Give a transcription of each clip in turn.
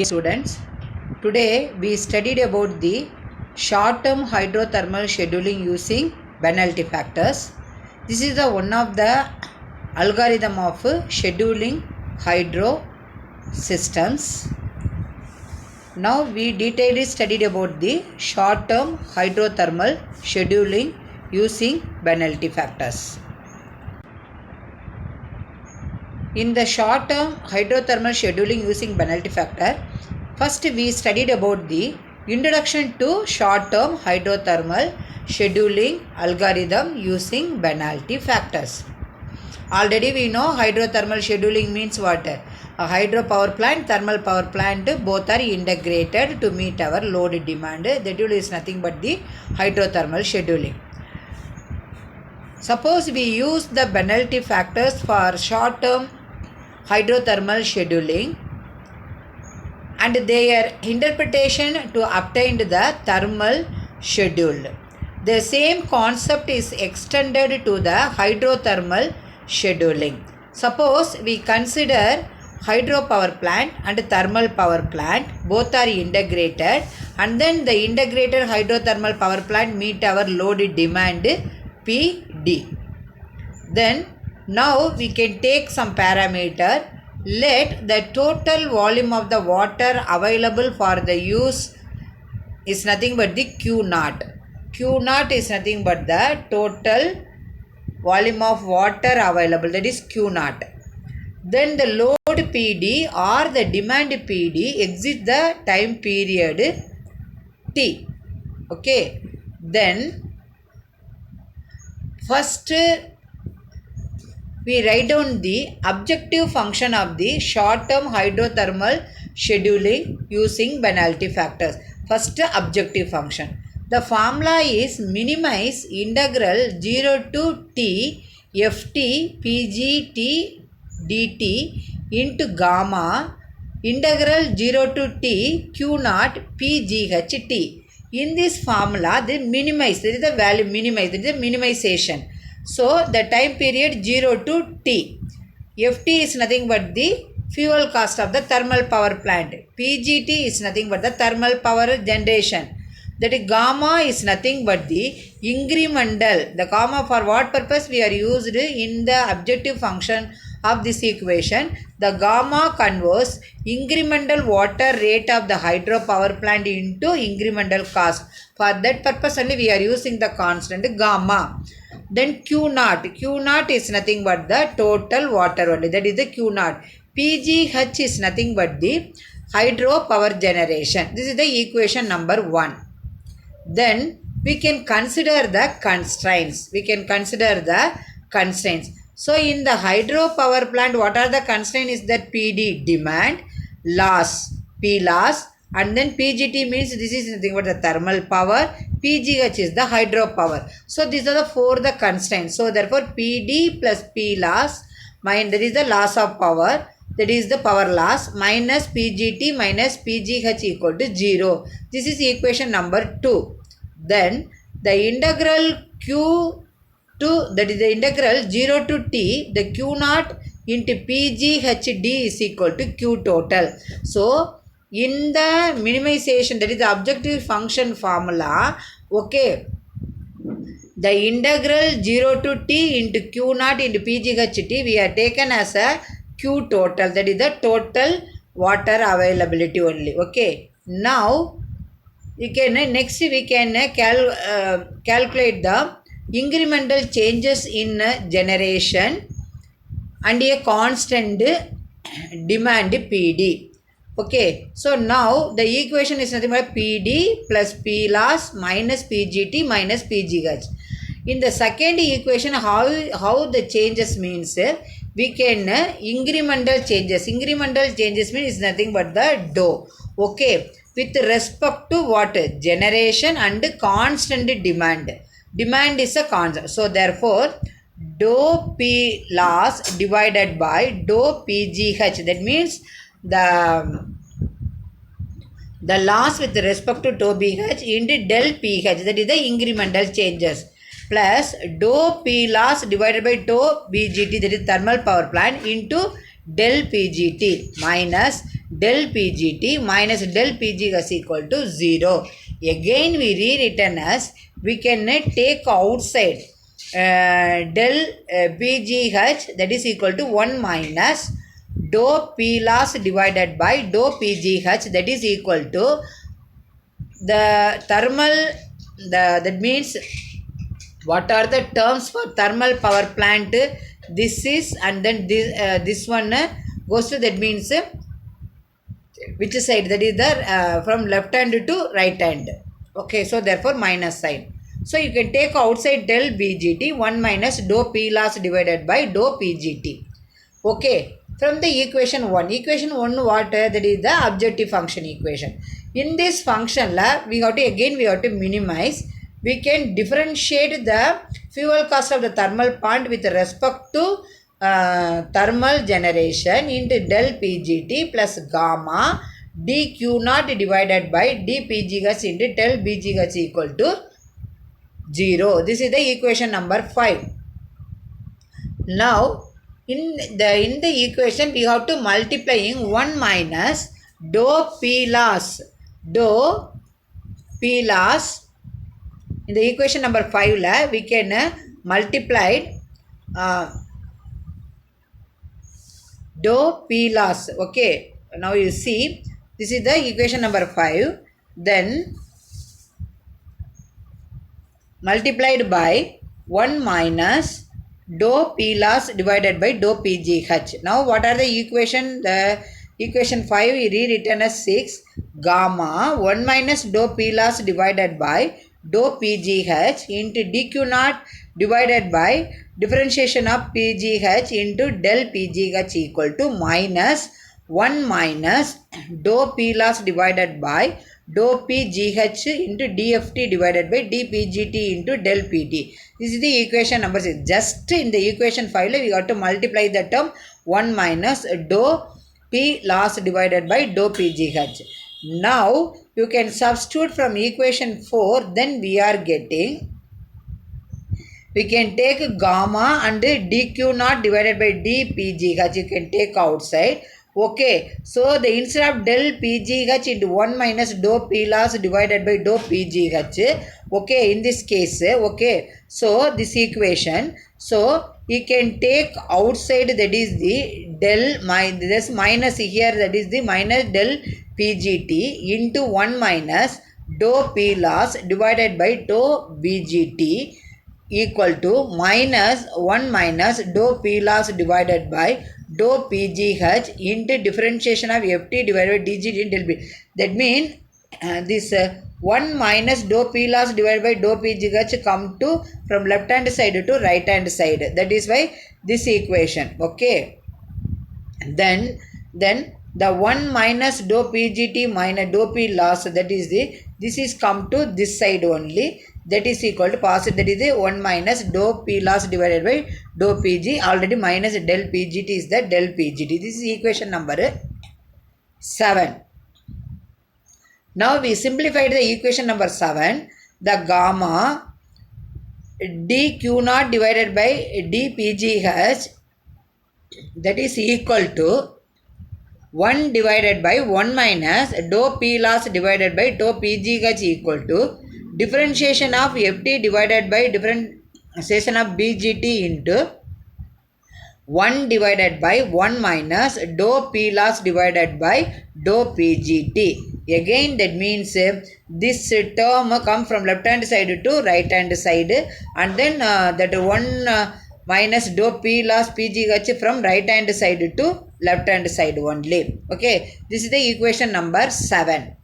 Students, today we studied about the short-term hydrothermal scheduling using penalty factors. This is the one of the algorithm of scheduling hydro systems. Now we detailedly studied about the short-term hydrothermal scheduling using penalty factors. In the short-term hydrothermal scheduling using penalty factor, first we studied about the introduction to short-term hydrothermal scheduling algorithm using penalty factors. Already we know hydrothermal scheduling means what? A hydropower plant, thermal power plant, both are integrated to meet our load demand. That is nothing but the hydrothermal scheduling. Suppose we use the penalty factors for short-term hydrothermal scheduling and their interpretation to obtain the thermal schedule. The same concept is extended to the hydrothermal scheduling. Suppose we consider hydropower plant and thermal power plant, both are integrated, and then the integrated hydrothermal power plant meet our load demand PD. Then now we can take some parameter. Let the total volume of the water available for the use is nothing but the Q naught. Q naught is nothing but the total volume of water available, that is Q naught. Then the load PD or the demand PD exit the time period T. Okay. Then first we write down the objective function of the short-term hydrothermal scheduling using penalty factors. First objective function. The formula is minimize integral 0 to t ft pgt dt into gamma integral 0 to t q naught pght. In this formula, the minimize, there is the value minimize, there is a minimization. So, the time period 0 to t. Ft is nothing but the fuel cost of the thermal power plant. Pgt is nothing but the thermal power generation. That is gamma is nothing but the incremental. The gamma for what purpose we are used in the objective function of this equation. The gamma converts incremental water rate of the hydropower plant into incremental cost. For that purpose only we are using the constant gamma. Then Q naught. Q naught is nothing but the total water only. That is the Q naught. PGH is nothing but the hydro power generation. This is the equation number 1. Then we can consider the constraints. So in the hydro power plant, what are the constraints is that PD demand, loss, P loss, and then PGT means this is nothing but the thermal power, PGH is the hydro power. So these are the 4 the constraints. So therefore PD plus P loss, that is the loss of power, that is the power loss, minus PGT minus PGH equal to 0. This is equation number 2. Then the integral Q to, that is the integral 0 to t, the Q naught into PGHD is equal to Q total. So in the minimization, that is the objective function formula, okay, the integral 0 to t into Q naught into PGHT we are taken as a Q total, that is the total water availability only. Okay. Now we can next we can calculate the incremental changes in generation and a constant demand PD. Okay, so now the equation is nothing but PD plus P loss minus PGT minus PGH. In the second equation, how the changes means we can incremental changes. Incremental changes means nothing but the dou. Okay, with respect to what? Generation and constant demand. Demand is a constant. So therefore, dou P loss divided by dou PGH. That means the loss with respect to dou PH into del PH. That is the incremental changes. Plus dou P loss divided by dou BGT, that is thermal power plant, into del PGT minus del Pgt minus del Pg gas equal to 0. Again we rewritten as we can take outside del Pgh, that is equal to 1 minus dou P loss divided by dou Pgh, that is equal to the thermal, that means what are the terms for thermal power plant. This is, and then this one goes to, that means which side, that is the from left hand to right hand. Okay, so therefore minus sign. So you can take outside del Bgt 1 minus dou P loss divided by dou Pgt. Okay, from the equation 1. Equation 1 what? That is the objective function equation. In this function we have to minimize. We can differentiate the fuel cost of the thermal plant with respect to thermal generation into del Pgt plus gamma dQ0 divided by dPg gas into del Bg gas equal to 0. This is the equation number 5. Now in the equation we have to multiplying 1 minus dou P loss in the equation number 5 we can multiply dou P loss. Okay, now you see this is the equation number 5, then multiplied by 1 minus dou P loss divided by dou Pgh. Now what are the equation? The equation 5 we rewritten as 6 gamma 1 minus dou P loss divided by dou Pgh into dQ0 divided by differentiation of Pgh into del Pgh equal to minus 1 minus dou P loss divided by dou Pgh into dFT divided by dPgt into del Pt. This is the equation number 6. Just in the equation 5 we got to multiply the term 1 minus dou P loss divided by dou Pgh. Now you can substitute from equation 4, then we are getting, we can take gamma and dQ0 divided by dPgh, you can take outside. Okay, so the instead of del Pgh into 1 minus dou P loss divided by dou Pgh. Okay, in this case, okay, so this equation, so you can take outside, that is the del, this minus here, that is the minus del Pgt into 1 minus dou P loss divided by dou Bgt equal to minus 1 minus dou P loss divided by dou Pgh into differentiation of Ft divided by dG del P. That means this 1 minus dou P loss divided by dou Pgh come to from left hand side to right hand side. That is why this equation. Okay. Then the 1 minus dou Pgt minus dou P loss, that is the, this is come to this side only, that is equal to positive, that is the 1 minus dou P loss divided by dou Pg, already minus del Pgt is the del Pgt. This is equation number 7. Now we simplified the equation number 7, the gamma dQ0 divided by dPgh, that is equal to 1 divided by 1 minus dou P loss divided by dou Pgh equal to differentiation of Ft divided by differentiation of Bgt into 1 divided by 1 minus dou P loss divided by dou Pgt. Again that means this term come from left hand side to right hand side, and then that 1 minus dou P loss Pgh from right hand side to left hand side only. Okay, this is the equation number 7.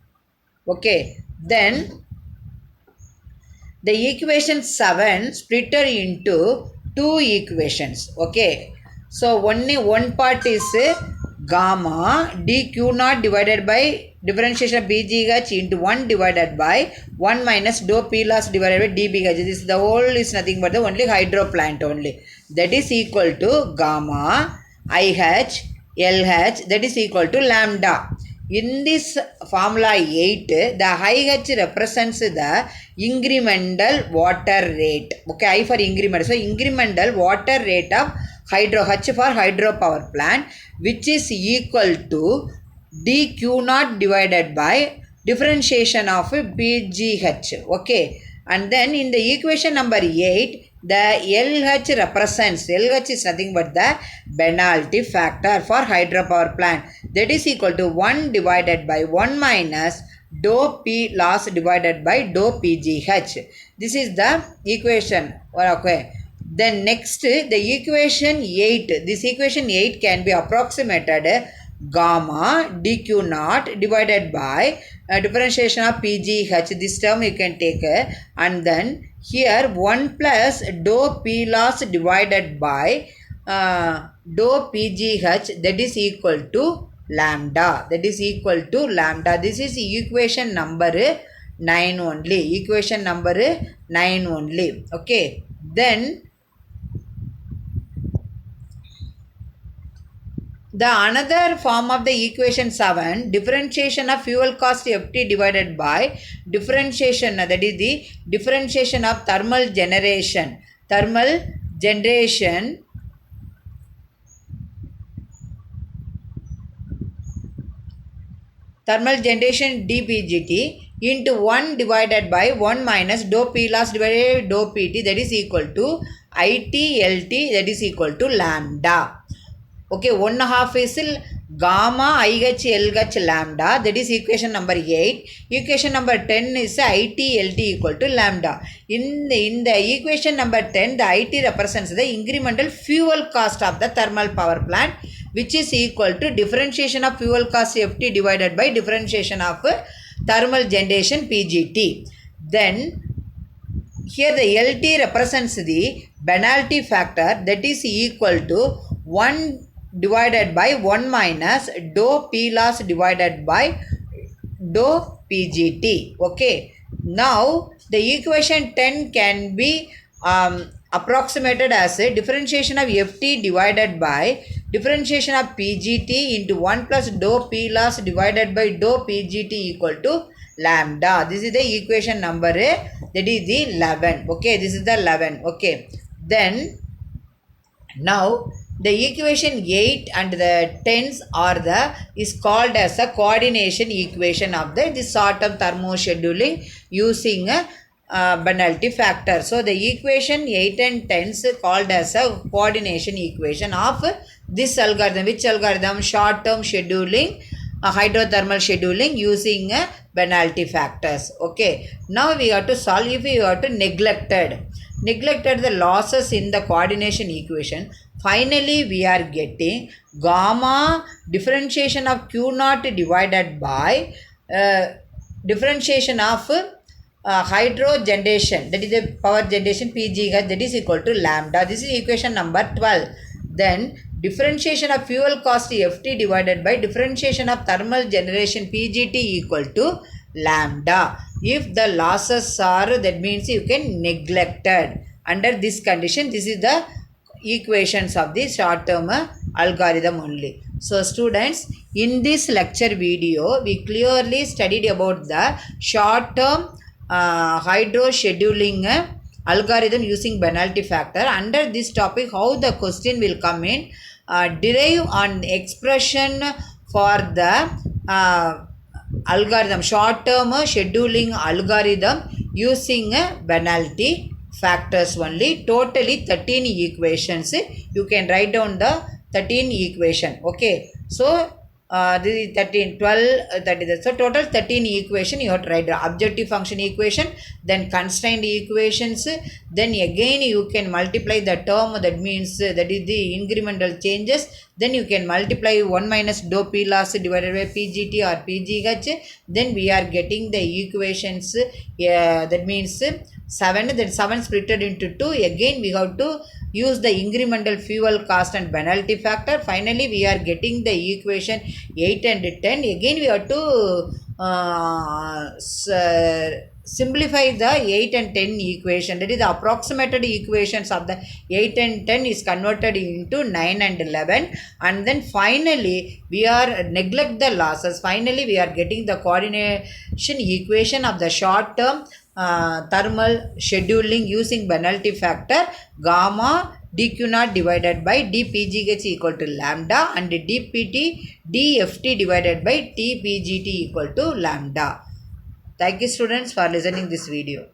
Okay, then the equation 7 splitted into 2 equations. Okay, so one part is gamma dQ0 divided by differentiation of Bgh into 1 divided by 1 minus dou P loss divided by dBgh. This is the whole is nothing but the only hydro plant only. That is equal to gamma IH LH, that is equal to lambda. In this formula 8, the IH represents the incremental water rate. Okay, I for increment. So incremental water rate of hydro, H for hydro power plant, which is equal to dq naught divided by differentiation of pgh. Okay, and then in the equation number 8, the LH represents, LH is nothing but the penalty factor for hydropower plant, that is equal to 1 divided by 1 minus dou P loss divided by dou PGH. This is the equation. Okay. Then next, the equation 8. This equation 8 can be approximated gamma dq naught divided by differentiation of PGH. This term you can take, and then here 1 plus dou P loss divided by dou PGH, that is equal to lambda. That is equal to lambda. This is equation number 9 only. Equation number 9 only. Okay. Then the another form of the equation 7, differentiation of fuel cost Ft divided by differentiation, that is the differentiation of thermal generation. Thermal generation dPgt into 1 divided by 1 minus dou P loss divided by dou Pt, that is equal to ITLT, that is equal to lambda. Okay, 1/2 is gamma IH LH lambda, that is equation number 8. Equation number 10 is ITLT equal to lambda. In the equation number 10, the IT represents the incremental fuel cost of the thermal power plant, which is equal to differentiation of fuel cost Ft divided by differentiation of thermal generation PGT. Then here the LT represents the penalty factor, that is equal to 1 divided by 1 minus dou P loss divided by dou PGT. Okay. Now the equation 10 can be approximated as a differentiation of Ft divided by differentiation of PGT into 1 plus dou P loss divided by dou PGT equal to lambda. This is the equation number, that is the 11. Okay, this is the 11. Okay. Then now the equation 8 and the 10s is called as a coordination equation of the short-term thermoscheduling using a penalty factor. So the equation 8 and 10s called as a coordination equation of this algorithm. Which algorithm? Short-term scheduling, hydrothermal scheduling using penalty factors. Okay. Now we have to solve. If we have to neglected the losses in the coordination equation, finally we are getting gamma differentiation of Q naught divided by differentiation of hydro generation, that is the power generation PGH, that is equal to lambda. This is equation number 12. Then differentiation of fuel cost Ft divided by differentiation of thermal generation PGT equal to lambda. If the losses are, that means you can neglected. Under this condition, this is the equations of the short term algorithm only. So students, in this lecture video we clearly studied about the short term hydro scheduling algorithm using penalty factor. Under this topic, how the question will come in, derive an expression for the algorithm, short term scheduling algorithm using penalty factors only. Totally 13 equations. You can write down the 13 equation. Okay. So this is 13, 12, 30. So total 13 equation you have to write the objective function equation, then constraint equations, then again you can multiply the term, that means that is the incremental changes, then you can multiply 1 minus dou P loss divided by PGT or PGH, then we are getting the equations, that means 7, then 7 splitted into 2, again we have to use the incremental fuel cost and penalty factor. Finally we are getting the equation 8 and 10. Again we have to simplify the 8 and 10 equation, that is the approximated equations of the 8 and 10 is converted into 9 and 11, and then finally we are neglect the losses. Finally we are getting the coordination equation of the short term thermal scheduling using penalty factor, gamma dq naught divided by dpg gets equal to lambda, and dpt dft divided by tpgt equal to lambda. Thank you students for listening this video.